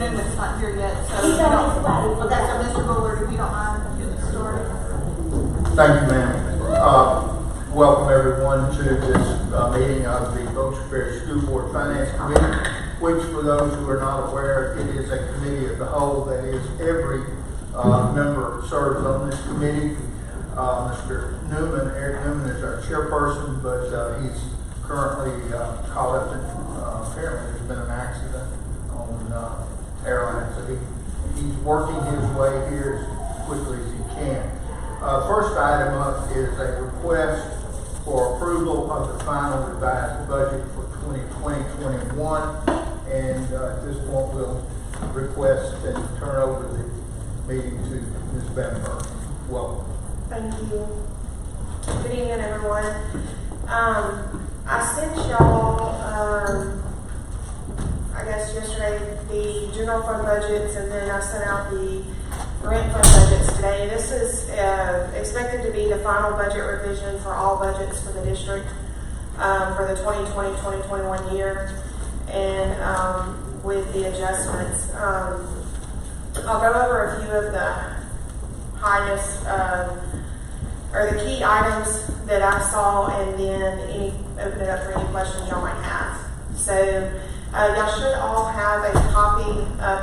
Newman's not here yet, so He's on his way. Okay, so Mr. Bullard, if you don't mind getting started. Thank you, ma'am. Welcome everyone to this meeting of the Goshen Parish School Board Finance Committee, which, for those who are not aware, it is a committee of the whole. That is, every member serves on this committee. Mr. Newman, Eric Newman, is our chairperson, but he's currently caught up in, apparently there's been an accident on airline, so he's working his way here as quickly as he can. First item up is a request for approval of the final revised budget for 2020-21, and at this point we'll request and turn over the meeting to Ms. Benberg. Welcome. Thank you. Good evening, everyone. I sent y'all, I guess yesterday, the general fund budgets, and then I sent out the grant fund budgets today. This is expected to be the final budget revision for all budgets for the district for the 2020-2021 year, and with the adjustments. I'll go over a few of the highest or the key items that I saw, and then open it up for any questions y'all might have. So y'all should all have a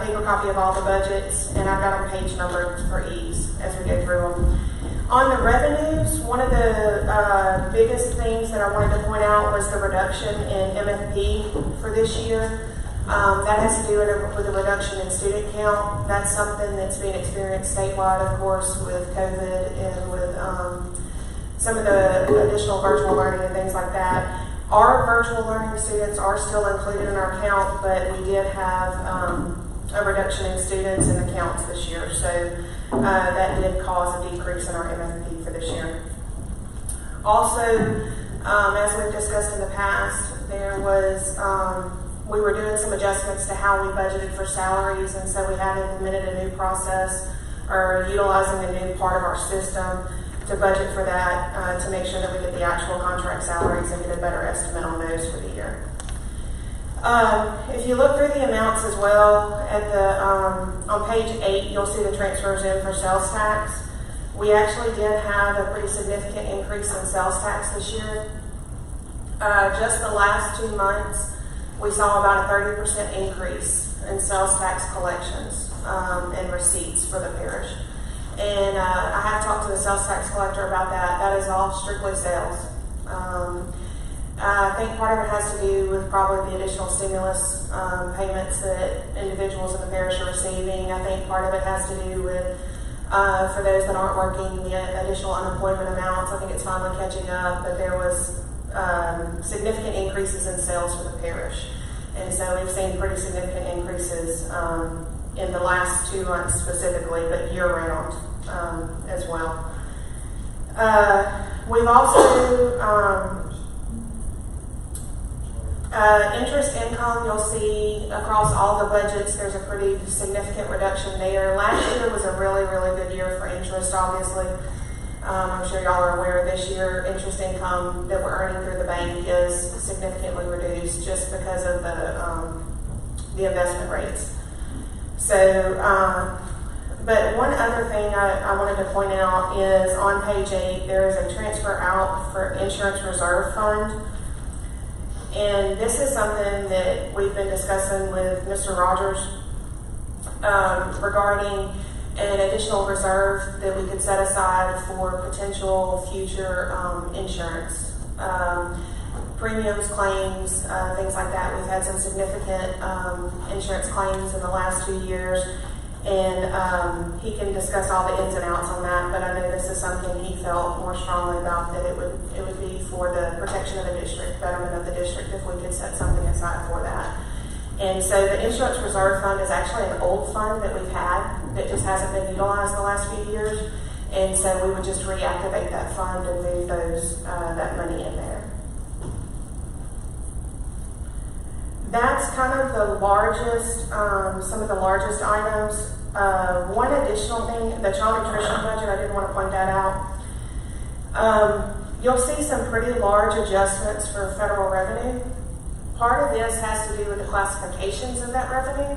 paper copy of all the budgets, and I've got them page numbered for ease as we go through them. On the revenues, one of the biggest things that I wanted to point out was the reduction in MFP for this year. That has to do with a reduction in student count. That's something that's being experienced statewide, of course, with COVID and with some of the additional virtual learning and things like that. Our virtual learning students are still included in our count, but we did have a reduction in students in the counts this year. So that did cause a decrease in our MFP for this year. Also, as we've discussed in the past, there was we were doing some adjustments to how we budgeted for salaries, and so we have implemented a new process, or utilizing a new part of our system to budget for that, to make sure that we get the actual contract salaries and get a better estimate on those for the year. If you look through the amounts as well, at the on page 8, you'll see the transfers in for sales tax. We actually did have a pretty significant increase in sales tax this year. Just the last 2 months, we saw about a 30% increase in sales tax collections and receipts for the parish. And I have talked to the sales tax collector about that. That is all strictly sales. I think part of it has to do with probably the additional stimulus payments that individuals in the parish are receiving. I think part of it has to do with, for those that aren't working, the additional unemployment amounts. I think it's finally catching up, but there was significant increases in sales for the parish. And so we've seen pretty significant increases in the last 2 months specifically, but year-round as well. We've also, interest income, you'll see across all the budgets, there's a pretty significant reduction there. Last year was a really, really good year for interest, obviously. I'm sure y'all are aware this year interest income that we're earning through the bank is significantly reduced just because of the investment rates. So, but one other thing I wanted to point out is on page 8, there is a transfer out for insurance reserve fund. And this is something that we've been discussing with Mr. Rogers regarding an additional reserve that we could set aside for potential future insurance. Premiums, claims, things like that. We've had some significant insurance claims in the last 2 years, and he can discuss all the ins and outs on that, but I know this is something he felt more strongly about, that it would be for the protection of the district, betterment of the district, if we could set something aside for that. And so the insurance reserve fund is actually an old fund that we've had that just hasn't been utilized the last few years, and so we would just reactivate that fund and move that money in there. That's kind of the largest, some of the largest items. One additional thing, the child nutrition budget, I did want to point that out. You'll see some pretty large adjustments for federal revenue. Part of this has to do with the classifications of that revenue.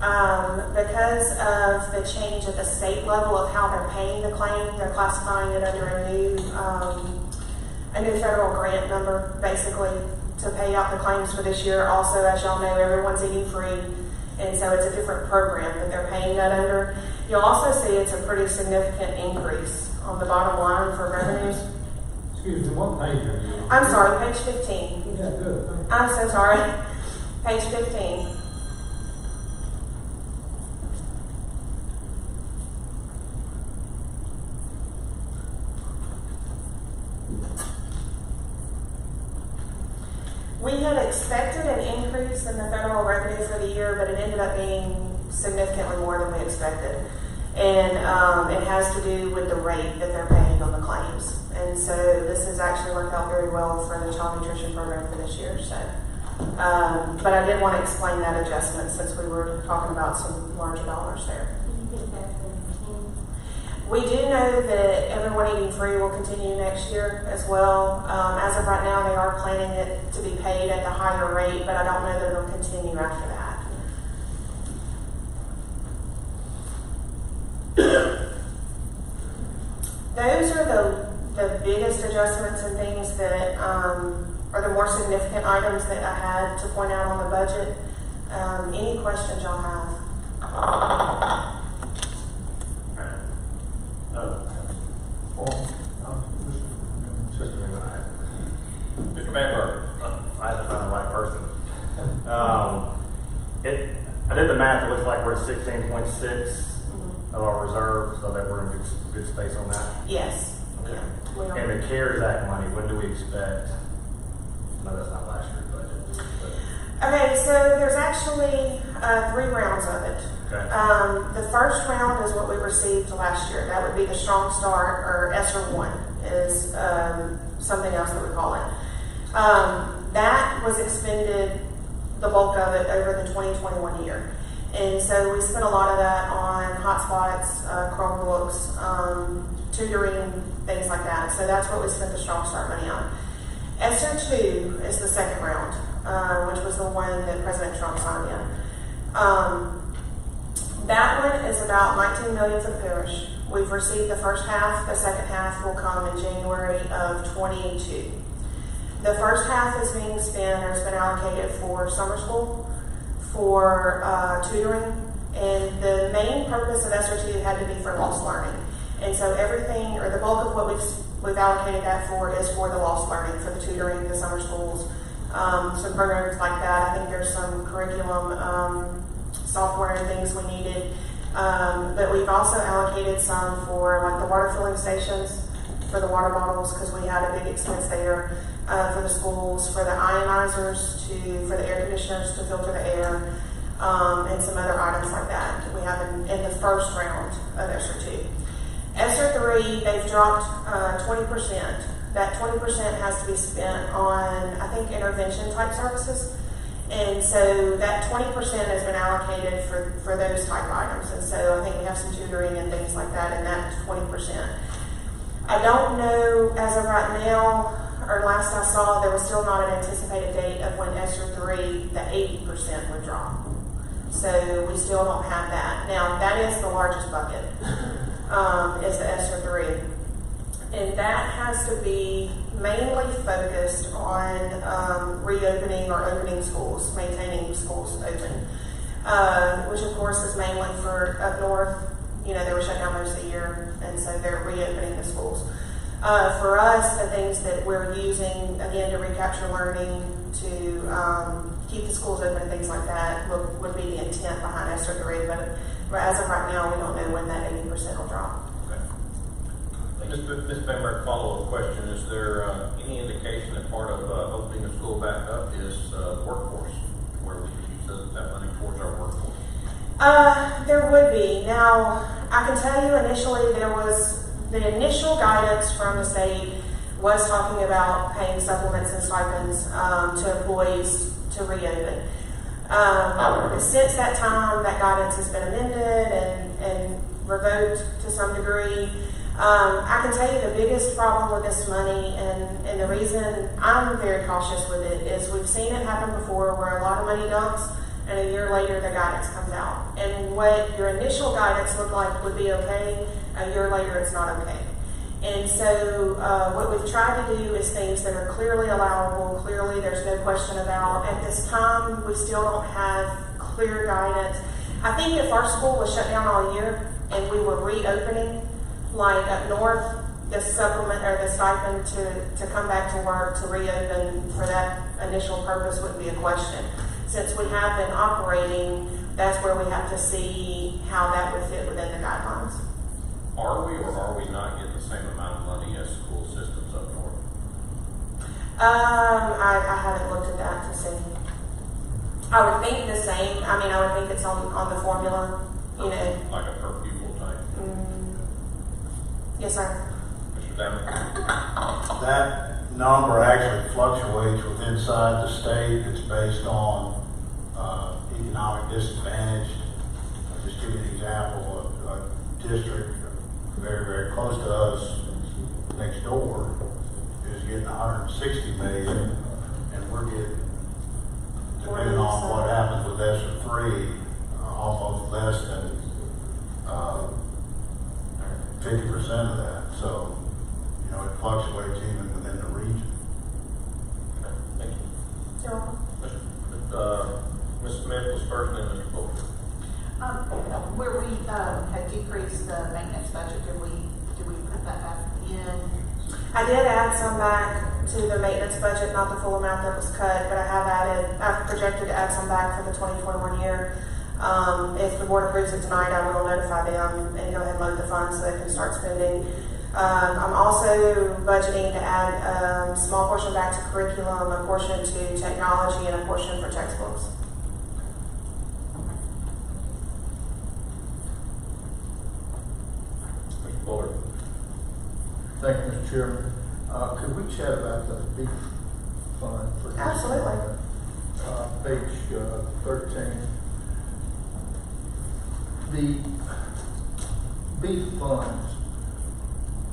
Because of the change at the state level of how they're paying the claim, they're classifying it under a new federal grant number, basically, to pay out the claims for this year. Also, as y'all know, everyone's eating free, and so it's a different program that they're paying that under. You'll also see it's a pretty significant increase on the bottom line for revenues. Excuse me, what page are you on? I'm sorry, page 15. Yeah, good. I'm so sorry. Page 15. We had expected an increase in the federal revenue for the year, but it ended up being significantly more than we expected. And it has to do with the rate that they're paying on the claims. And so this has actually worked out very well for the child nutrition program for this year. So, but I did want to explain that adjustment since we were talking about some larger dollars there. We do know that Everyone Eating Free will continue next year as well. As of right now, they are planning it to be paid at the higher rate, but I don't know that it'll continue after that. Those are the biggest adjustments and things that are the more significant items that I had to point out on the budget. Any questions y'all have? Mr. Bamber, I had to find the right person. I did the math, it looks like we're at 16.6 of our reserve, so that we're in good space on that. Yes. Okay. Yeah, we are. And the CARES Act money, when do we expect? No, that's not last year's budget. Okay, so there's actually 3 rounds of it. Okay. The first round is what we received last year. That would be the Strong Start, or ESSER 1 is something else that we call it. That was expended, the bulk of it, over the 2021 year. And so we spent a lot of that on hotspots, Chromebooks, tutoring, things like that. So that's what we spent the Strong Start money on. ESSER 2 is the second round, which was the one that President Trump signed in. That one is about $19 million for the parish. We've received the first half. The second half will come in January of 22. The first half is being spent, or has been allocated for summer school, for tutoring, and the main purpose of ESSER 2 had to be for lost learning. And so everything, or the bulk of what we've allocated that for is for the lost learning, for the tutoring, the summer schools, some programs like that. I think there's some curriculum, software and things we needed. But we've also allocated some for like the water filling stations, for the water bottles, because we had a big expense there, for the schools, for the ionizers, for the air conditioners to filter the air, and some other items like that we have in the first round of ESSER 2. ESSER 3, they've dropped 20%. That 20% has to be spent on, I think, intervention type services. And so that 20% has been allocated for those type items. And so I think we have some tutoring and things like that in that 20%. I don't know, as of right now, or last I saw, there was still not an anticipated date of when ESSER 3, the 80% would drop. So we still don't have that. Now, that is the largest bucket, is the ESSER 3. And that has to be mainly focused on reopening or opening schools, maintaining schools open, which of course is mainly for up north. You know, they were shut down most of the year, and so they're reopening the schools. For us, the things that we're using, again, to recapture learning, to keep the schools open and things like that would be the intent behind ESSER 3, but as of right now, we don't know when that 80% will drop. Ms. Bamber, follow-up question. Is there any indication that part of opening the school back up is workforce, where we could use that money towards our workforce? There would be. Now, I can tell you initially there was, the initial guidance from the state was talking about paying supplements and stipends to employees to reopen. Since that time, that guidance has been amended and revoked to some degree. I can tell you the biggest problem with this money, and the reason I'm very cautious with it, is we've seen it happen before where a lot of money dumps and a year later the guidance comes out. And what your initial guidance looked like would be okay, a year later it's not okay. And so what we've tried to do is things that are clearly allowable, clearly there's no question about. At this time, we still don't have clear guidance. I think if our school was shut down all year and we were reopening, like up north, the supplement or the stipend to come back to work, to reopen for that initial purpose wouldn't be a question. Since we have been operating, that's where we have to see how that would fit within the guidelines. Are we or are we not getting the same amount of money as school systems up north? I haven't looked at that to see. I would think the same. I mean, I would think it's on the formula, you know. Like a per pupil type? Yes, sir. Mr. Damon? That number actually fluctuates with inside the state. It's based on economic disadvantage. I'll just give you an example. A district very, very close to us next door is getting 160 million, and we're getting, depending on what happens with ESSER 3, almost less than 50% of that. So, you know, it fluctuates even within the region. Okay, thank you. You're welcome. Ms. Smith was first, then Mr. Fuller. Where we had decreased the maintenance budget, did we put that back in? I did add some back to the maintenance budget, not the full amount that was cut, but I've projected to add some back for the 2021 year. If the board approves it tonight, I will notify them and go ahead and load the funds so they can start spending. I'm also budgeting to add a small portion back to curriculum, a portion to technology, and a portion for textbooks. Mr. Fuller? Thank you, Mr. Chairman. Could we chat about the beef fund for just a Absolutely. moment? Page 13. The beef funds,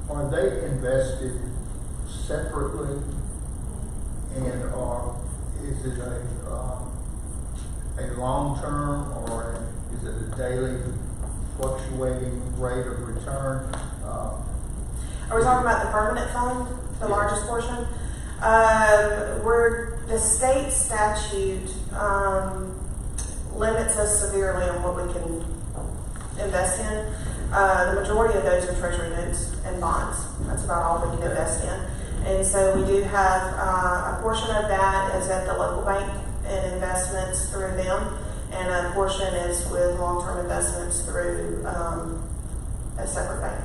are they invested separately, and is it a long-term, or is it a daily fluctuating rate of return? Are we talking about the permanent fund, the largest portion? Where the state statute limits us severely on what we can invest in. The majority of those are treasury notes and bonds. That's about all we can invest in. And so we do have a portion of that is at the local bank and investments through them, and a portion is with long-term investments through a separate bank.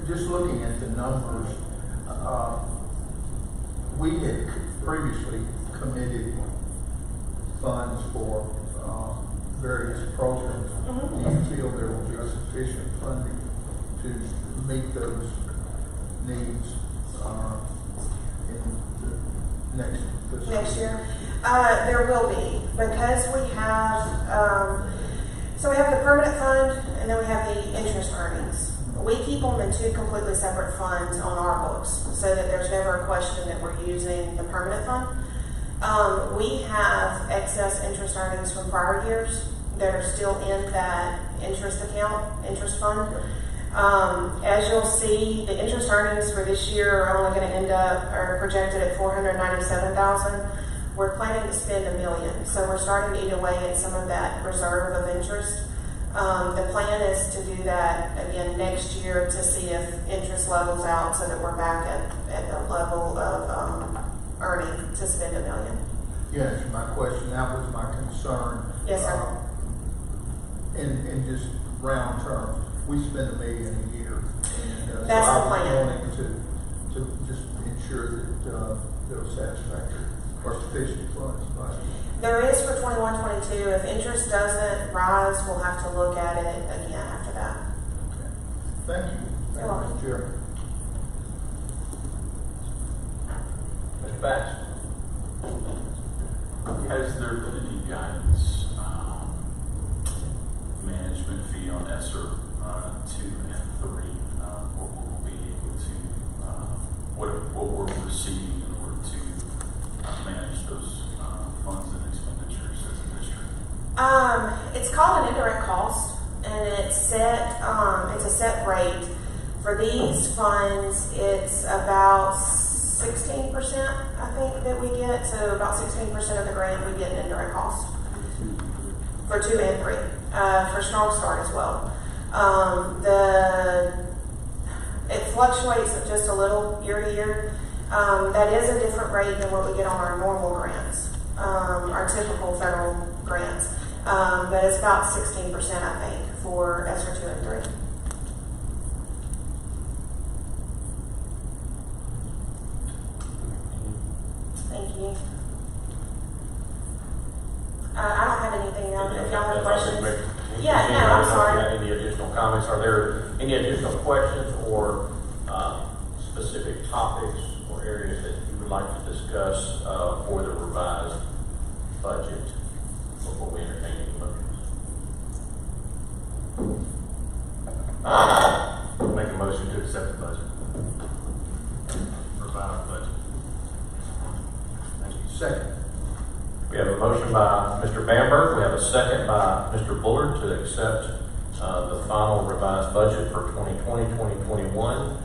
Just looking at the numbers, we had previously committed funds for various programs. Do you feel there will be sufficient funding to meet those needs in the next fiscal Next year? There will be, because we have, so we have the permanent fund and then we have the interest earnings. We keep them in two completely separate funds on our books so that there's never a question that we're using the permanent fund. We have excess interest earnings from prior years that are still in that interest account, interest fund. As you'll see, the interest earnings for this year are only going to end up, are projected at $497,000. We're planning to spend $1 million, so we're starting to eat away at some of that reserve of interest. The plan is to do that again next year to see if interest levels out so that we're back at the level of earning to spend $1 million. You answered my question. That was my concern. Yes, sir. In just round terms, we spend $1 million a year, and That's so the I was plan. wanting to just ensure that there was satisfactory or sufficient funds. But There is for 21-22. If interest doesn't rise, we'll have to look at it again after that. okay. Thank you. Thank You're welcome. you, Mr. Chairman. Mr. Bass? Has there been any guidance, management fee on ESSER 2 and 3? What we'll be able to, what we're receiving in order to It's called an indirect cost, and it's set, it's a set rate. For these funds, it's about 16%, I think, that we get. So about 16% of the grant we get in indirect cost for 2 and 3, for Strong Start as well. It fluctuates just a little year to year. That is a different rate than what we get on our normal grants, our typical federal grants. But it's about 16%, I think, for ESSER 2 and 3. Thank you. I don't have anything else. If y'all have questions. Yeah, no, I'm sorry. Any additional comments? Are there any additional questions or specific topics or areas that you would like to discuss for the revised budget before we entertain any motions? Make a motion to accept the budget. Revised budget. Second. We have a motion by Mr. Bamberg. We have a second by Mr. Bullard to accept the final revised budget for 2020-2021.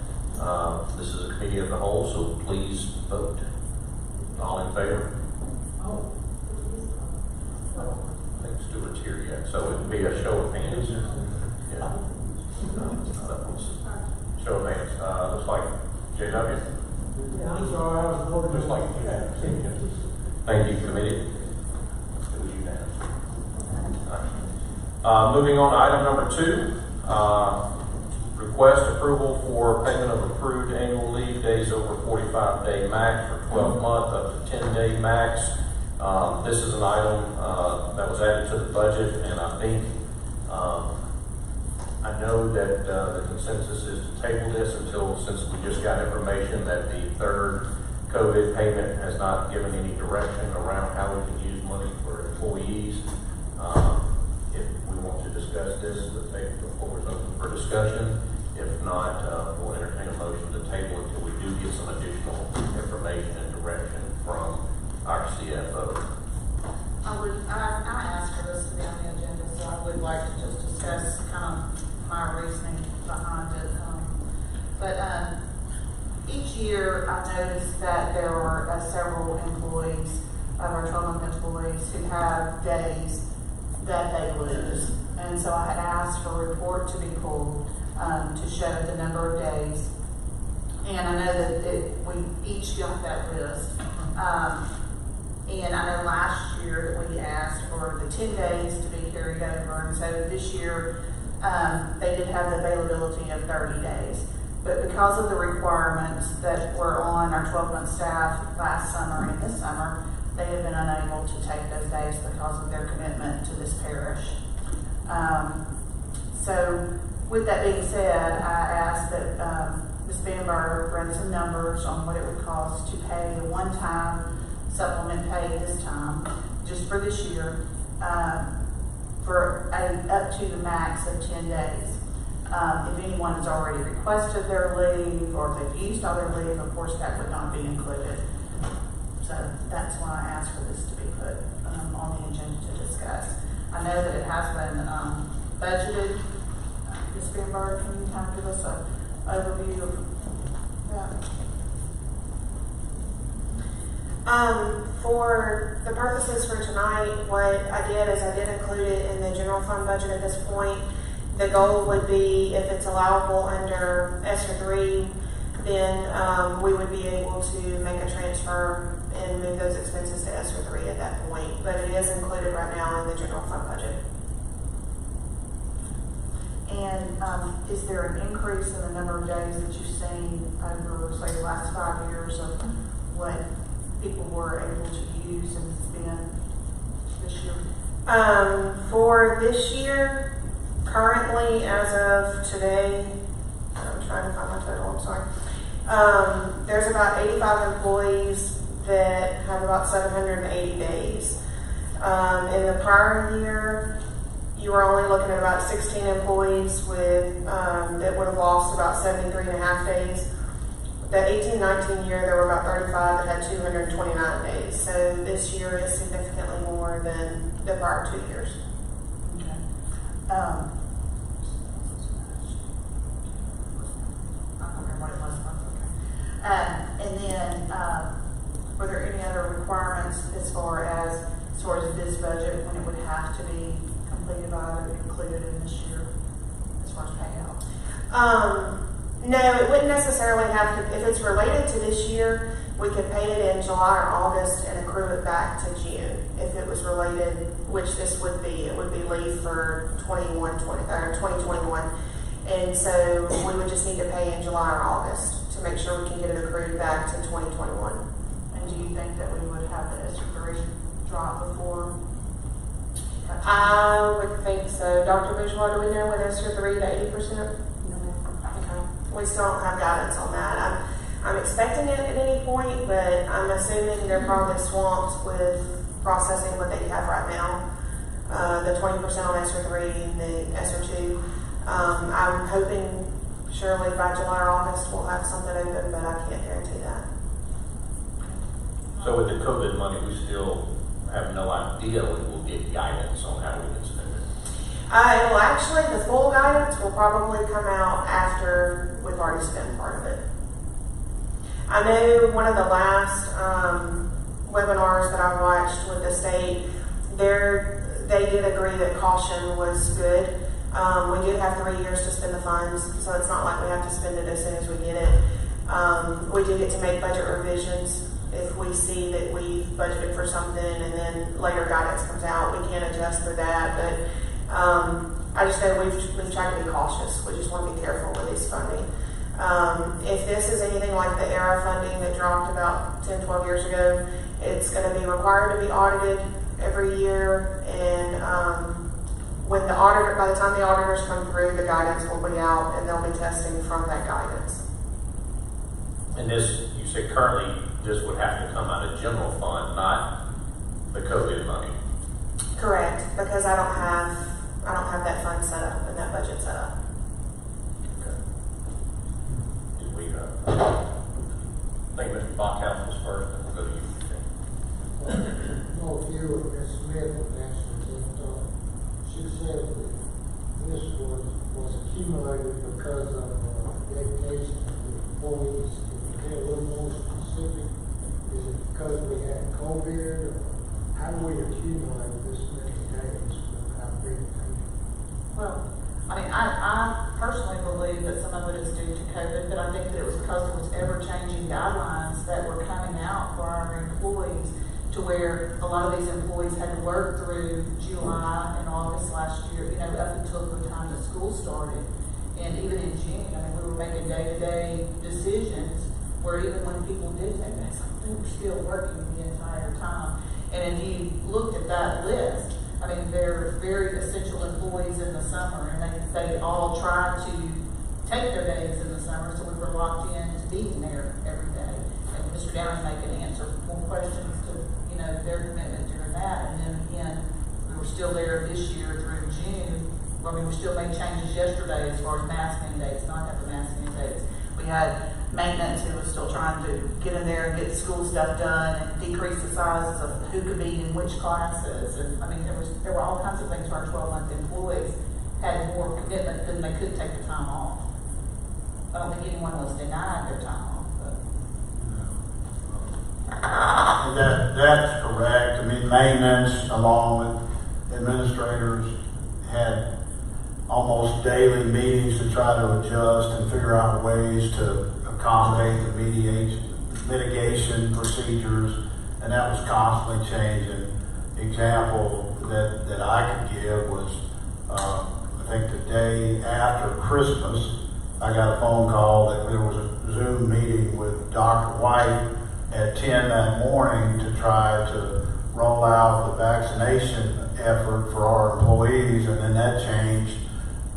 This is a committee of the whole, so please vote. All in favor? I think Stewart's here yet, so it would be a show of hands. Yeah. Show of hands. Looks like JW. Looks like unanimous. Thank you, committee. It was unanimous. Moving on to item number 2, request approval for payment of accrued annual leave days over 45-day max for 12-month up to 10-day max. This is an item that was added to the budget, and I think I know that the consensus is to table this since we just got information that the third COVID payment has not given any direction around how we can use money for employees. If we want to discuss this, the floor is open for discussion. If not, we'll entertain a motion to table until we do get some additional information and direction from our CFO. I asked for this to be on the agenda, so I would like to just discuss kind of my reasoning behind it. But each year I noticed that there were several employees of our 12-month employees who have days that they lose. And so I had asked for a report to be pulled to show the number of days. And I know that we each got that list. And I know last year that we asked for the 10 days to be carried over. And so this year they did have the availability of 30 days. But because of the requirements that were on our 12-month staff last summer and this summer, they have been unable to take those days because of their commitment to this parish. So with that being said, I asked that Ms. Bamberg run some numbers on what it would cost to pay a one-time supplement pay this time, just for this year, for up to the max of 10 days. If anyone has already requested their leave or if they've used all their leave, of course that would not be included. So that's why I asked for this to be put on the agenda to discuss. I know that it has been budgeted. Ms. Bamberg, can you kind of give us an overview of that? For the purposes for tonight, what I did is I did include it in the general fund budget at this point. The goal would be, if it's allowable under ESSER 3, then we would be able to make a transfer and move those expenses to ESSER 3 at that point. But it is included right now in the general fund budget. And is there an increase in the number of days that you've seen over, say, the last 5 years of what people were able to use and spend this year? For this year, currently, as of today, I'm trying to find my total, I'm sorry. There's about 85 employees that have about 780 days. In the prior year, you were only looking at about 16 employees with that would have lost about 73 and a half days. The 18-19 year, there were about 35 that had 229 days. So this year is significantly more than the prior 2 years. I don't remember what it was, but okay. And then, were there any other requirements as far as this budget, when it would have to be completed by or included in this year, as far as payout? No, it wouldn't necessarily have to, if it's related to this year, we could pay it in July or August and accrue it back to June. If it was related, which this would be, it would be leave for 2021. And so we would just need to pay in July or August to make sure we can get it accrued back to 2021. And do you think that we would have the ESSER 3 drop before? I would think so. Dr. Bourgeois, do we know with ESSER 3 the 80%? Okay. We still don't have guidance on that. I'm expecting it at any point, but I'm assuming they're probably swamped with processing what they have right now. The 20% on ESSER 3 and the ESSER 2. I'm hoping surely by July or August we'll have something open, but I can't guarantee that. So with the COVID money, we still have no idea when we'll get guidance on how we can spend it. It will actually, the full guidance will probably come out after we've already spent part of it. I know one of the last webinars that I watched with the state, they did agree that caution was good. We do have 3 years to spend the funds, so it's not like we have to spend it as soon as we get it. We do get to make budget revisions if we see that we've budgeted for something and then later guidance comes out. We can adjust for that, but I just know we've tried to be cautious. We just want to be careful with this funding. If this is anything like the ERA funding that dropped about 10, 12 years ago, it's going to be required to be audited every year, and by the time the auditors come through, the guidance will be out and they'll be testing from that guidance. And this, you said currently, this would have to come out of general fund, not the COVID money. Correct, because I don't have that fund set up and that budget set up. Okay. Did we, I think Mr. Bachhaus was first, and we'll go to you. No, you and Ms. Smith have answered that. She said that this was accumulated because of dedication of the employees. Can you be a little more specific? Is it because we had COVID, or how do we accumulate this many days without being paid? Well, I mean, I personally believe that some of it is due to COVID, but I think that it was because there was ever-changing guidelines that were coming out for our employees, to where a lot of these employees had to work through July and August last year, up until the time that school started. And even in June, I mean, we were making day-to-day decisions where even when people did take days, they were still working the entire time. And if you looked at that list, I mean, they're very essential employees in the summer, and they all tried to take their days in the summer, so we were locked in to being there every day. And Mr. Downey can answer more questions to, their commitment during that. And then again, we were still there this year through June. I mean, we still made changes yesterday as far as mask mandates, not having mask mandates. We had maintenance who was still trying to get in there and get school stuff done and decrease the sizes of who could be in which classes. And I mean, there were all kinds of things where our 12-month employees had more commitment than they could take the time off. I don't think anyone was denied their time off. That's correct. I mean, maintenance, along with administrators, had almost daily meetings to try to adjust and figure out ways to accommodate the mitigation procedures, and that was constantly changing. Example that I could give was, I think the day after Christmas, I got a phone call that there was a Zoom meeting with Dr. White at 10 that morning to try to roll out the vaccination effort for our employees, and then that changed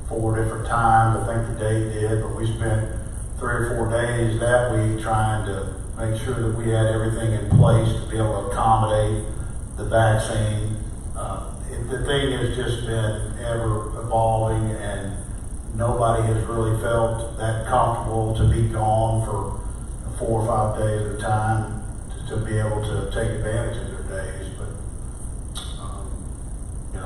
4 different times. I think the date did, but we spent 3 or 4 days that week trying to make sure that we had everything in place to be able to accommodate the vaccine. The thing has just been ever evolving, and nobody has really felt that comfortable to be gone for 4 or 5 days at a time to be able to take advantage of their days. But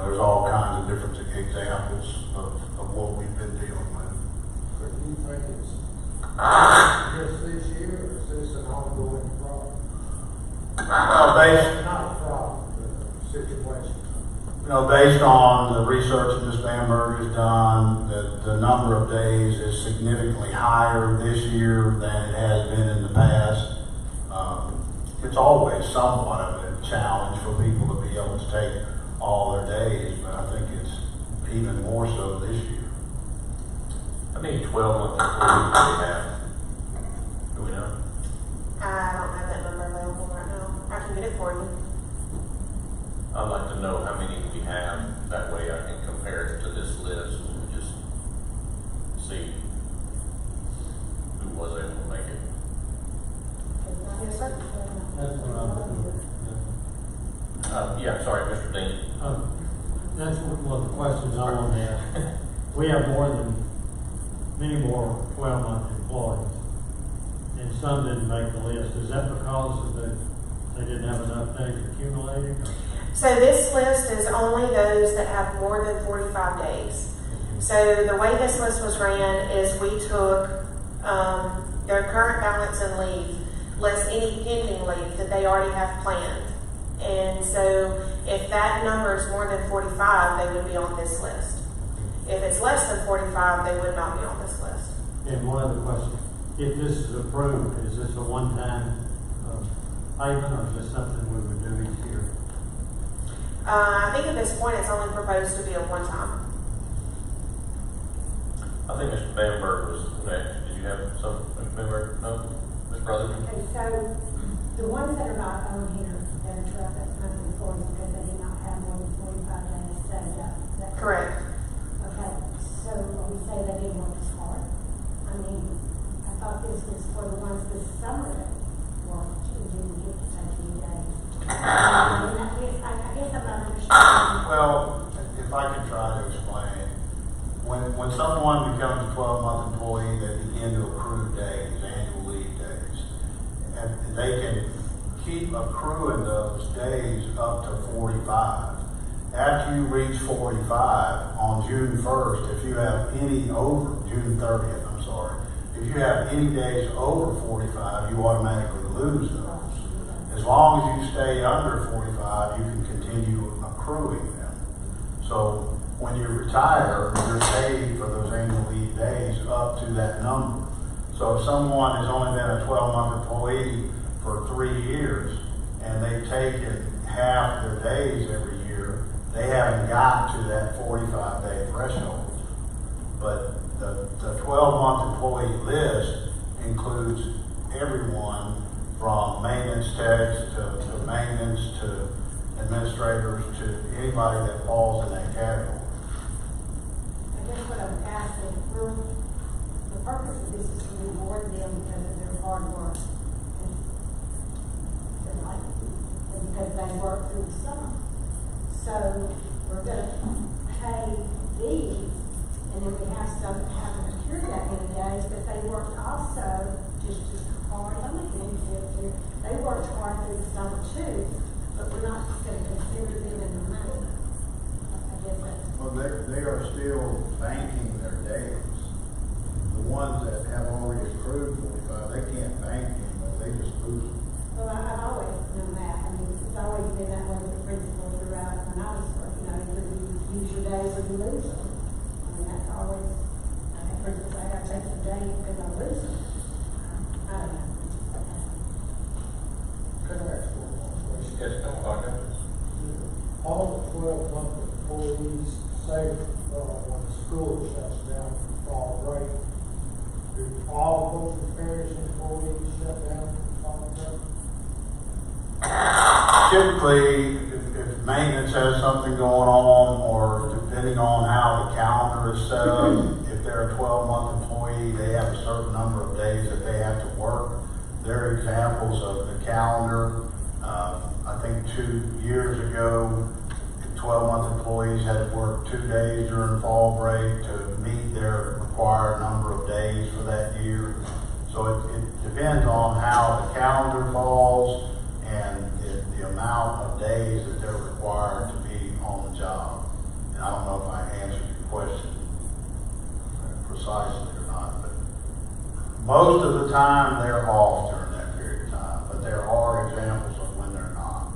there's all kinds of different examples of what we've been dealing with. But do you think it's just this year, or is this an ongoing problem? Based, Not a problem, but a situation. based on the research that Ms. Bamberg has done, the number of days is significantly higher this year than it has been in the past. It's always somewhat of a challenge for people to be able to take all their days, but I think it's even more so this year. How many 12-month employees do we have? Do we know? I don't have that number available right now. I can get it for you. I'd like to know how many we have, that way I can compare it to this list and just see who was able to make it. Yes, sir. That's what I'm doing. Yeah, sorry, Mr. Dean. That's one of the questions I want to ask. We have many more 12-month employees, and some didn't make the list. Is that because they didn't have enough days accumulated? So this list is only those that have more than 45 days. So the way this list was ran is we took their current balance and leave, less any pending leave that they already have planned. And so if that number is more than 45, they would be on this list. If it's less than 45, they would not be on this list. And one other question, if this is approved, is this a one-time payment, or is this something we would do each year? I think at this point it's only proposed to be a one-time. I think Mr. Bamberg was next. Did you have some, Mr. Bamberg? No? Ms. Brotherton? Okay, so the ones that are not on here, that are 12 month employees because they did not have more than 45 days saved up. Is that Correct. Okay, so when we say they didn't work as hard, I mean, I thought this was for the ones this summer that worked and didn't get to take any days. I guess I'm not understanding. Well, if I can try to explain, when someone becomes a 12-month employee, they begin to accrue days, annual leave days. And they can keep accruing those days up to 45. After you reach 45 on June 1st, if you have any over, June 30th, I'm sorry, if you have any days over 45, you automatically lose those. As long as you stay under 45, you can continue accruing them. So when you retire, you're paid for those annual leave days up to that number. So if someone has only been a 12-month employee for 3 years and they've taken half their days every year, they haven't got to that 45-day threshold. But the 12-month employee list includes everyone from maintenance techs to maintenance to administrators to anybody that falls in that category. I guess what I'm asking, the purpose of this is to reward them because of their hard work. And because they work through the summer. So we're going to pay these, and then we have some that haven't accrued that many days, but they worked also just as hard. I'm making an example here. They worked hard through the summer too, but we're not just going to consider them in the money. I guess that's. Well, they are still banking their days. The ones that have already accrued 45, they can't bank anymore, they just lose them. Well, I've always known that. I mean, it's always been that way with the principal throughout when I was working. Either you use your days or you lose them. I mean, that's always, I think principals say, I gotta take some days because I lose them. I don't know. Could I ask one more question? Yes, come on, Doctor. All the 12-month employees say, when the school shuts down for fall break, do all those parish employees shut down for fall break? Typically, if maintenance has something going on, or depending on how the calendar is set up, if they're a 12-month employee, they have a certain number of days that they have to work. There are examples of the calendar. I think 2 years ago, 12-month employees had to work 2 days during fall break to meet their required number of days for that year. So it depends on how the calendar falls and the amount of days that they're required to be on the job. precisely or not, but most of the time they're off during that period of time, but there are examples of when they're not.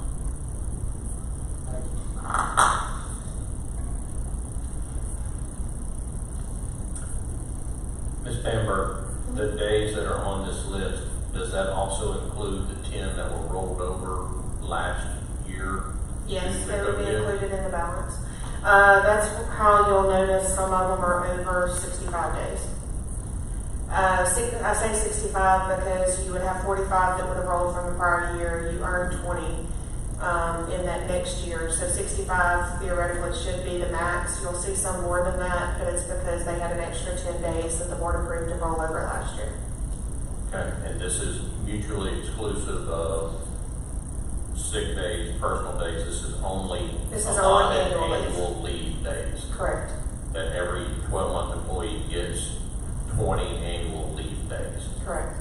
Ms. Bamberg, the days that are on this list, does that also include the 10 that were rolled over last year? Yes, they would be included in the balance. That's how you'll notice some of them are over 65 days. I say 65 because you would have 45 that would have rolled from the prior year. You earned 20 in that next year. So 65 theoretically should be the max. You'll see some more than that, but it's because they had an extra 10 days that the board approved to roll over last year. Okay, and this is mutually exclusive of sick days, personal days. This is only allotted annual leave days. Correct. That every 12-month employee gets 20 annual leave days. Correct.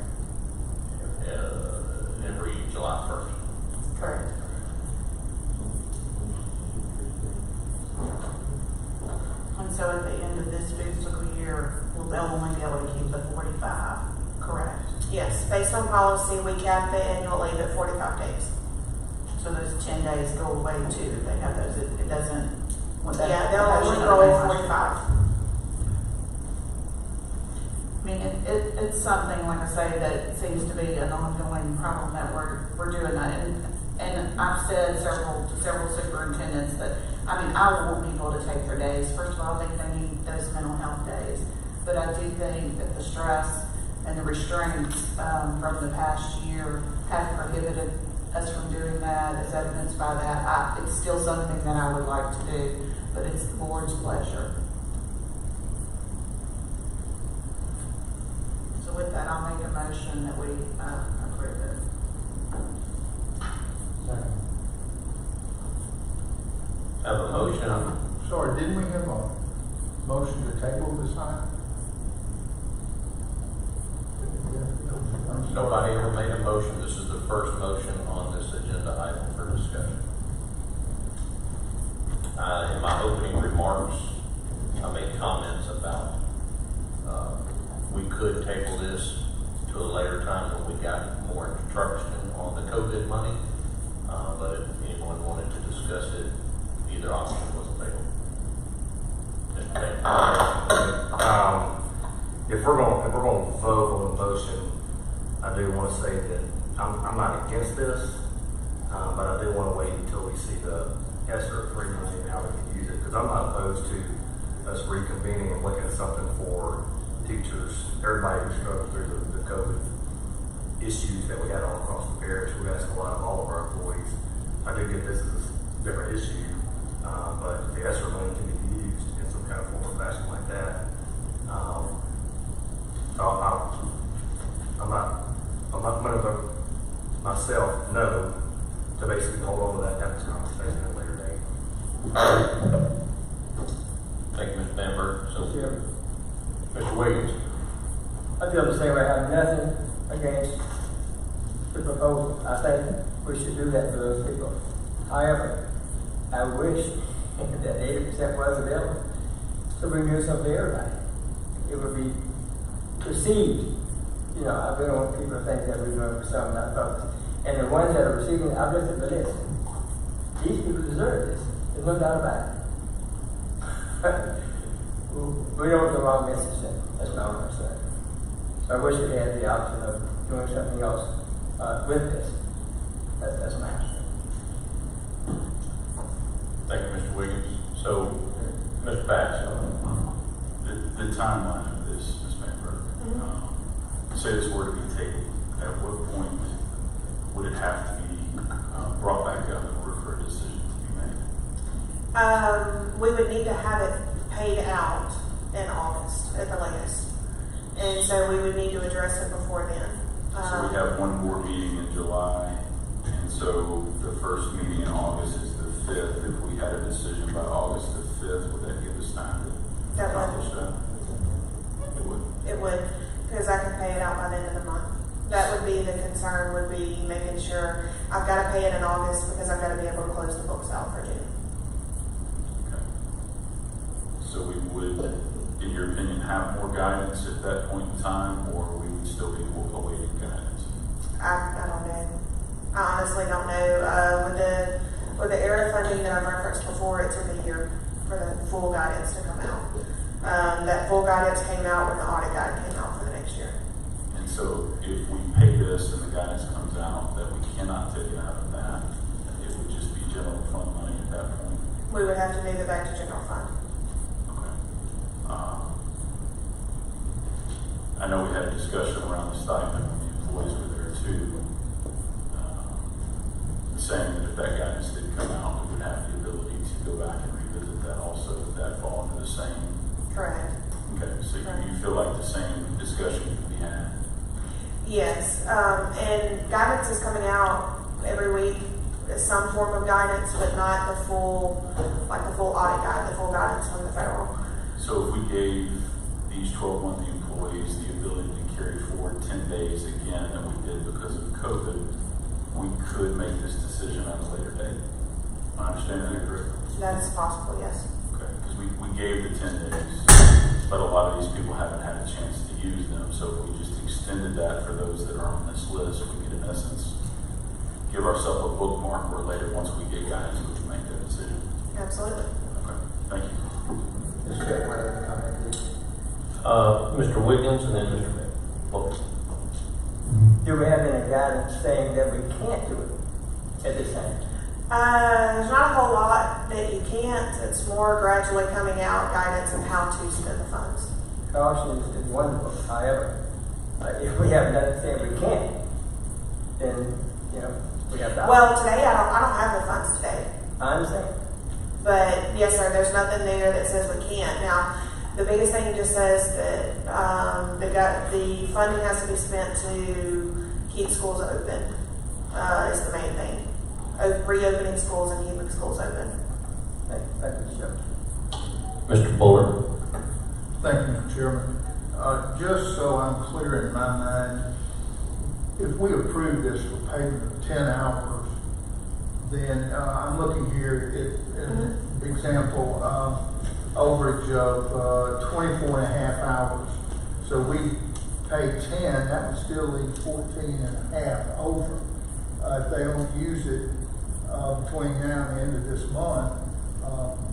Every July 1st. Correct. And so at the end of this fiscal year, they'll only be able to keep the 45, correct? Yes, based on policy, we cap the annual leave at 45 days. So those 10 days go away too, if they have those, it doesn't. Yeah, they'll only roll 45. I mean, it's something, like I say, that seems to be an ongoing problem that we're doing that. And I've said to several superintendents that, I mean, I want people to take their days. First of all, I think they need those mental health days. But I do think that the stress and the restraints from the past year have prohibited us from doing that, as evidenced by that. It's still something that I would like to do, but it's the board's pleasure. So with that, I'll make a motion that we approve it. Have a motion. Sorry, didn't we have a motion to table this item? Nobody ever made a motion. This is the first motion on this agenda item for discussion. In my opening remarks, I made comments about we could table this to a later time when we got more instruction on the COVID money. But if anyone wanted to discuss it, either option was available. If we're going to vote on the motion, I do want to say that I'm not against this, but I do want to wait until we see the ESSER 3 money and how we can use it, because I'm not opposed to us reconvening and looking at something for teachers, everybody who struggled through the COVID issues that we had all across the parish. We asked a lot of all of our employees. I do get this is a different issue, but the ESSER money can be used in some kind of form or fashion like that. I'm not going to vote myself no to basically hold on to that, have this conversation at a later date. Thank you, Ms. Bamberg. So, Mr. Williams. I feel the same way. I have nothing against the proposal. I think we should do that for those people. However, I wish that 80% was available to renew some to everybody. It would be perceived. You know, I really want people to think that we're doing it for some, not others. And the ones that are receiving, I've looked at the list. These people deserve this. There's no doubt about it. We don't want the wrong message in. That's what I'm going to say. So I wish we had the option of doing something else with this. That's my answer. Thank you, Mr. Williams. So, Mr. Bass. The timeline of this, Ms. Bamberg, say this were to be tabled, at what point would it have to be brought back up in order for a decision to be made? We would need to have it paid out in August at the latest. And so we would need to address it before then. So we have one more meeting in July, and so the first meeting in August is the 5th. If we had a decision by August the 5th, would that give us time to accomplish that? It would. It would, because I can pay it out by the end of the month. That would be the concern, would be making sure I've got to pay it in August because I've got to be able to close the books out for June. Okay. So we would in your opinion, have more guidance at that point in time, or we would still be awaiting guidance? I don't know. I honestly don't know. With the era funding that I've referenced before, it took a year for the full guidance to come out. That full guidance came out when the audit guide came out for the next year. And so if we pay this and the guidance comes out that we cannot take it out of that, it would just be general fund money at that point? We would have to move it back to general fund. Okay. I know we had a discussion around the stipend when the employees were there too, saying that if that guidance did come out, we would have the ability to go back and revisit that also. Would that fall into the same? Correct. Okay, so Correct. you feel like the same discussion could be had? Yes, and guidance is coming out every week. Some form of guidance, but not the full, like the full audit guide, the full guidance from the federal. So if we gave these 12-month employees the ability to carry forward 10 days again that we did because of COVID, we could make this decision at a later date. I understand that correctly? That is possible, yes. Okay, because we gave the 10 days, but a lot of these people haven't had a chance to use them. So if we just extended that for those that are on this list, we could in essence give ourselves a bookmark where later, once we get guidance, we can make that decision. Absolutely. Okay, thank you. Mr. Chairman, comment, please. Mr. Wiggins and then Mr. Book. Do we have any guidance saying that we can't do it at this time? There's not a whole lot that you can't. It's more gradually coming out guidance of how to spend the funds. Caution is wonderful. However, if we have nothing saying we can't, then, you know, we have to. Well, today I don't have the funds today. I understand. But yes, sir, there's nothing there that says we can't. Now, the biggest thing just says that the funding has to be spent to keep schools open. Is the main thing. Reopening schools and keeping schools open. Thank you, Sheriff. Mr. Bullard. Thank you, Mr. Chairman. Just so I'm clear in my mind, if we approve this for payment of 10 hours, then I'm looking here at an example, overage of 24 and a half hours. So we pay 10, that would still leave 14 and a half over. If they don't use it between now and the end of this month,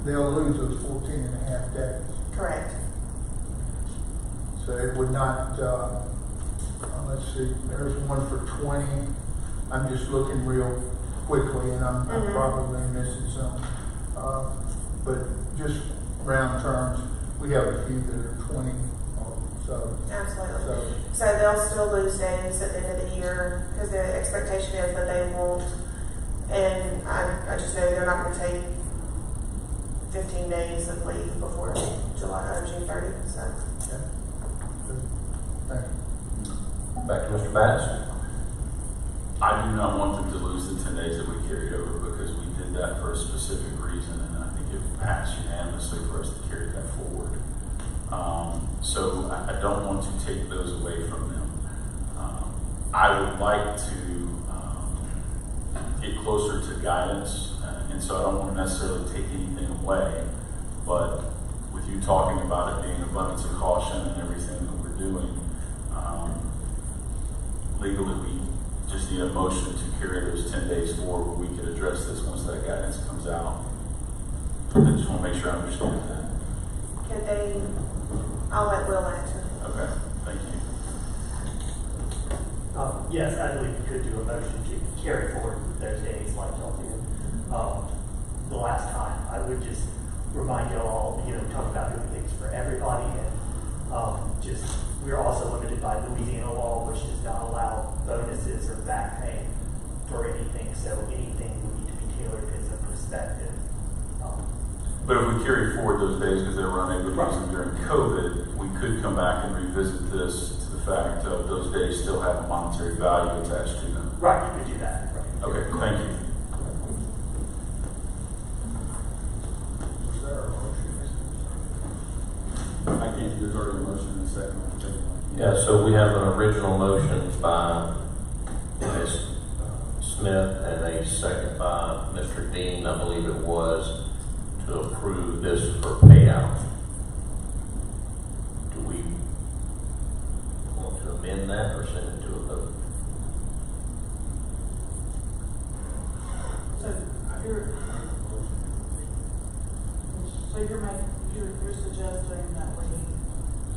they'll lose those 14 and a half days. Correct. So it would not, let's see, there's one for 20. I'm just looking real quickly and I'm probably missing some. But just round terms, we have a few that are 20. Absolutely. So they'll still lose days at the end of the year because the expectation is that they won't. And I just know they're not going to take 15 days of leave before June 30th. So. Okay. Thank you. Back to Mr. Bass. I do not want them to lose the 10 days that we carried over because we did that for a specific reason, and I think it passed unanimously for us to carry that forward. So I don't want to take those away from them. I would like to get closer to guidance, and so I don't want to necessarily take anything away, but with you talking about it being abundance of caution and everything that we're doing, legally we just need a motion to carry those 10 days forward where we could address this once that guidance comes out. I just want to make sure I understand that. Could they? I'll let Will answer. Okay, thank you. Yes, I believe you could do a motion to carry forward those days like y'all did the last time. I would just remind y'all, talk about doing things for everybody, and we're also limited by Louisiana law, which does not allow bonuses or back pay for anything. So anything would need to be tailored as a perspective. But if we carry forward those days because they were unable to use them during COVID, we could come back and revisit this to the fact of those days still have a monetary value attached to them. Right, you could do that. Right. Okay, thank you. Was there a motion? I can't do a motion in a second. Yeah, so we have an original motion by Ms. Smith and a second by Mr. Dean, I believe it was, to approve this for payout. amend that or send it to a vote. So you're suggesting that we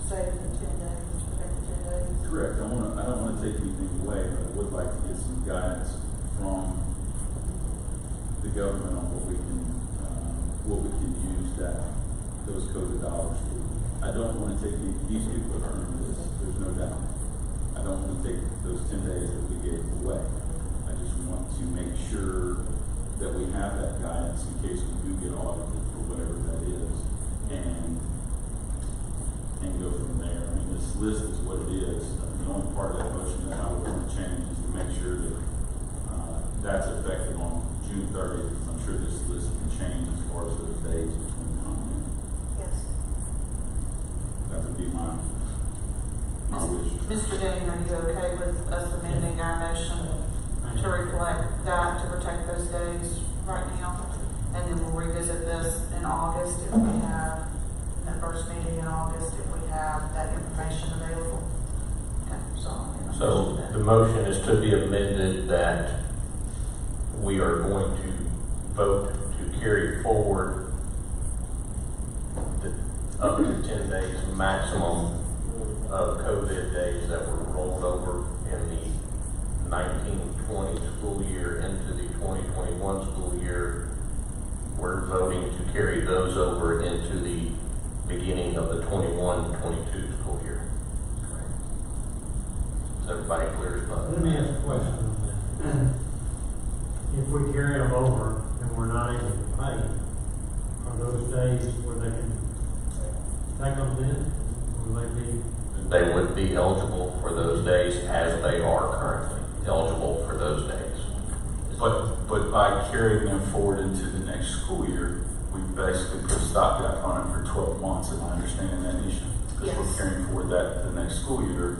stay for 10 days, protect the 10 days? Correct. I don't want to take anything away, but I would like to get some guidance from the government on what we can use those COVID dollars for. I don't want to take these people have earned this. There's no doubt. I don't want to take those 10 days that we gave away. I just want to make sure that we have that guidance in case we do get audited for whatever that is, and go from there. I mean, this list is what it is. The only part of that motion that I would want to change is to make sure that that's effective on June 30th. I'm sure this list can change as far as those days between now and then. Yes. That would be my wish. Mr. Denning, are you okay with us amending our motion to reflect that, to protect those days right now? And then we'll revisit this in August if we have, that first meeting in August, if we have that information available. Okay, So the motion is to be amended that we are going to vote to carry forward up to 10 days maximum of COVID days that were rolled over in the 1920 school year into the 2021 school year. We're voting to carry those over into the beginning of the 21-22 school year. Is everybody clear as mud? Let me ask a question on that. If we carry them over and we're not able to pay, are those days where they can take them then? Will they be? They would be eligible for those days as they are currently eligible for those days. But by carrying them forward into the next school year, we basically put a stopgap on it for 12 months, am I understanding that, Nisha? Because Yes. we're carrying forward that to the next school year.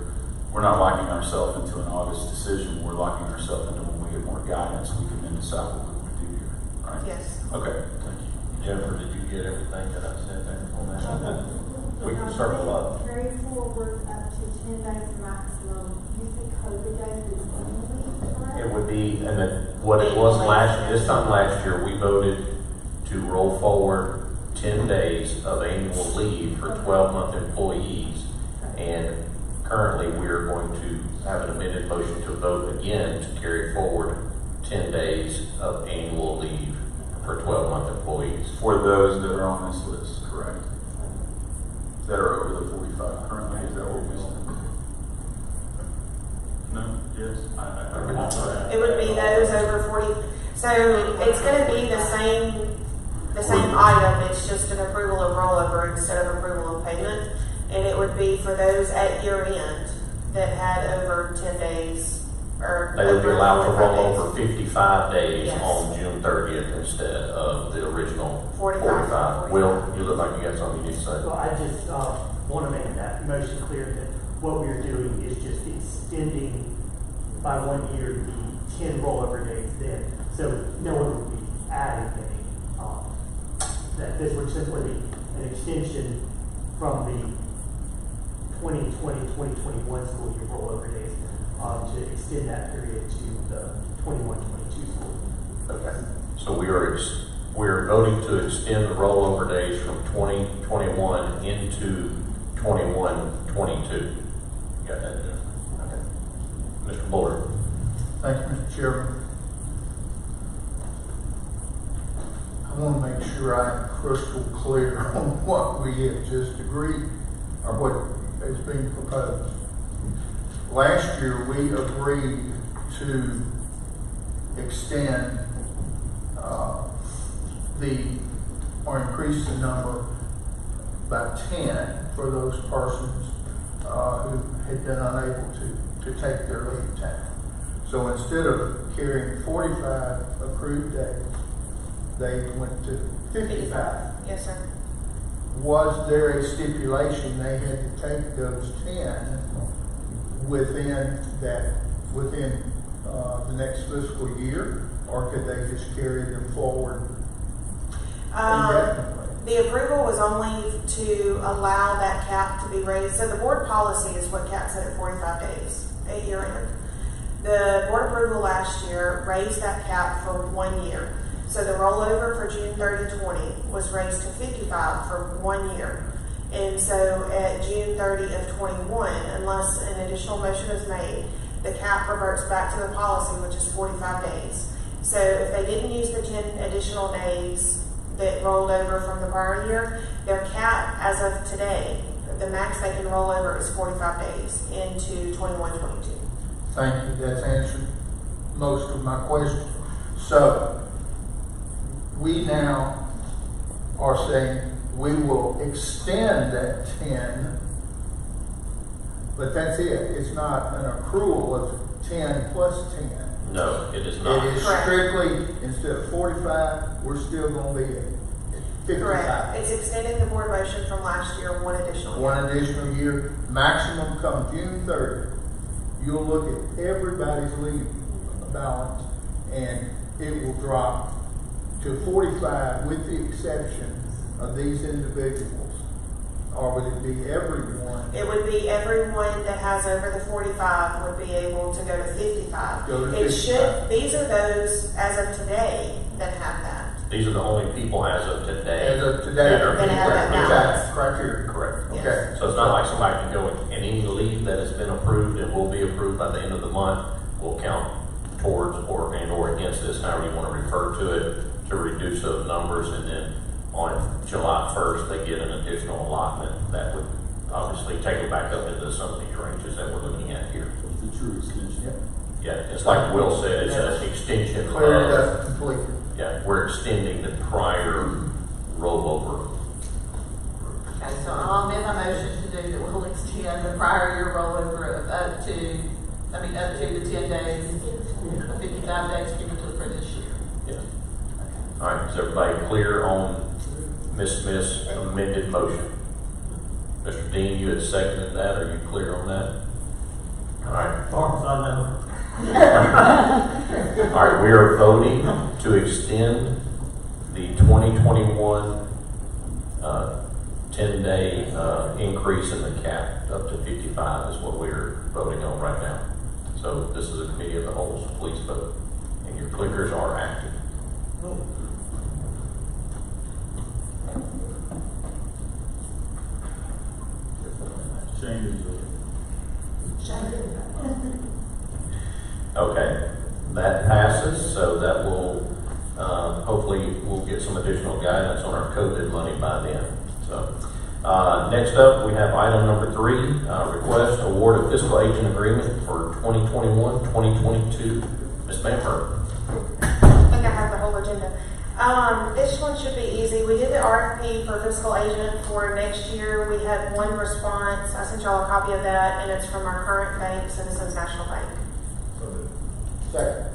We're not locking ourselves into an August decision. We're locking ourselves into when we get more guidance, we can then decide what we want to do here, right? Yes. Okay, thank you. Jennifer, did you get everything that I said there on that? We can circle up. Carry forward up to 10 days maximum. You think COVID days is only, correct? It would be, and then what it was this time last year, we voted to roll forward 10 days of annual leave for 12-month employees. And currently, we are going to have an amended motion to vote again to carry forward 10 days of annual leave for 12-month employees. For those that are on this list, correct? That are over the 45 currently, is that what we said? No? Yes? It would be those over 40. So it's going to be the same item. It's just an approval of rollover instead of approval of payment. And it would be for those at year end that had over 10 days. Or They would be allowed to roll 45 over 55 days Yes. on June 30th instead of the original 45. Will, you look like you got something you need to say. So I just want to make that motion clear that what we're doing is just extending by 1 year the 10 rollover days then. So no one would be adding any. That this would simply be an extension from the 2020-2021 school year rollover days to extend that period to the 21-22 school year. Okay. So we are voting to extend the rollover days from 2021 into 21-22. You got that, Jennifer? Okay. Mr. Bullard. Thank you, Mr. Chairman. I want to make sure I'm crystal clear on what we have just agreed, or what is being proposed. Last year, we agreed to extend or increase the number by 10 for those persons who had been unable to take their leave time. So instead of carrying 45 accrued days, they went to 55. Yes, sir. Was there a stipulation they had to take those 10 within the next fiscal year, or could they just carry them forward indefinitely? The approval was only to allow that cap to be raised. So the board policy is what caps it at 45 days, at year end. The board approval last year raised that cap for 1 year. So the rollover for June 30, 20 was raised to 55 for 1 year. And so at June 30 of 21, unless an additional motion is made, the cap reverts back to the policy, which is 45 days. So if they didn't use the 10 additional days that rolled over from the prior year, their cap as of today, the max they can roll over is 45 days into 21-22. Thank you, that's answered most of my questions. So, we now are saying we will extend that 10, but that's it. It's not an accrual of 10 plus 10. No, it is not. It is Correct. strictly, instead of 45, we're still going to be at 55. Correct. It's extending the board motion from last year, one additional year. One additional year, maximum come June 30. You'll look at everybody's leave balance and it will drop to 45 with the exception of these individuals. Or would it be everyone? It would be everyone that has over the 45 would be able to go to 55. Go to It 55. should, these are those as of today that have that. These are the only people as of today. As of today, that are That have that meet balance. criteria. Correct. Okay. Yes. So it's not like somebody can go and any leave that has been approved and will be approved by the end of the month will count towards or against this, however you want to refer to it, to reduce those numbers, and then on July 1st they get an additional allotment that would obviously take it back up into some of these ranges that we're looking at here. It's a true extension. Yeah, it's like Will said, it's an extension Clear it of, up completely. yeah, we're extending the prior rollover. Okay, so I'll amend my motion to do that we'll extend the prior year rollover of up to the 10 days, 55 days given to for this year. Yeah. All right, is everybody clear on Ms. Smith's amended motion? Mr. Dean, you had seconded that. Are you clear on that? All right. As far as I know. All right, we are voting to extend the 2021 10-day increase in the cap up to 55 is what we're voting on right now. So this is a committee of the whole, so please vote. And your clickers are active. Changes. Okay, that passes, so that will, hopefully we'll get some additional guidance on our COVID money by then. So, next up, we have item number 3, request award of fiscal agent agreement for 2021-2022. Ms. Bamford. I think I have the whole agenda. This one should be easy. We did the RFP for fiscal agent for next year. We had one response. I sent y'all a copy of that, and it's from our current bank, Citizens National Bank. Second.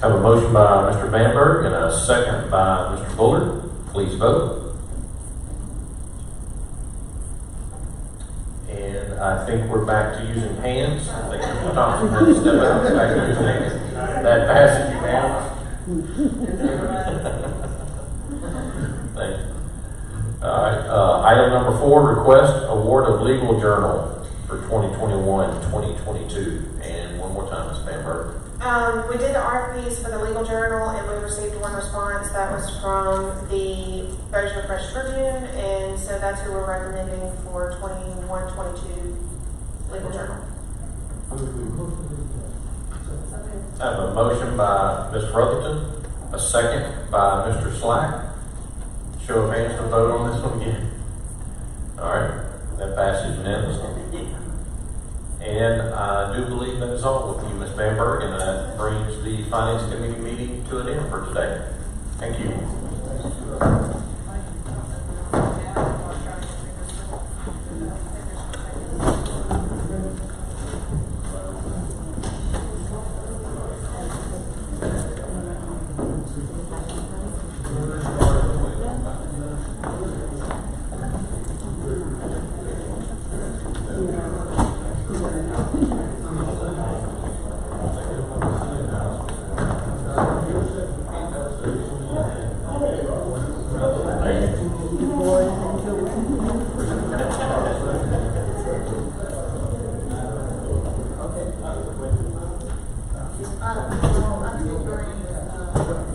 I have a motion by Mr. Bamberg and a second by Mr. Bullard. Please vote. And I think we're back to using hands. I think Mr. Thompson had to step out and back to using hands. That passes unanimous. Thank you. All right, item number 4, request award of legal journal for 2021-2022. And one more time, Ms. Bamberg. We did the RFPs for the legal journal, and we received one response. That was from the Bossier Press Tribune, and so that's who we're recommending for 21-22 legal journal. I have a motion by Ms. Rutherford, a second by Mr. Slack. Show of hands to vote on this one again. All right, that passes unanimously. And I do believe that is all with you, Ms. Bamberg, and that brings the Finance Committee meeting to an end for today. Thank you. Thank you. Well, I think during,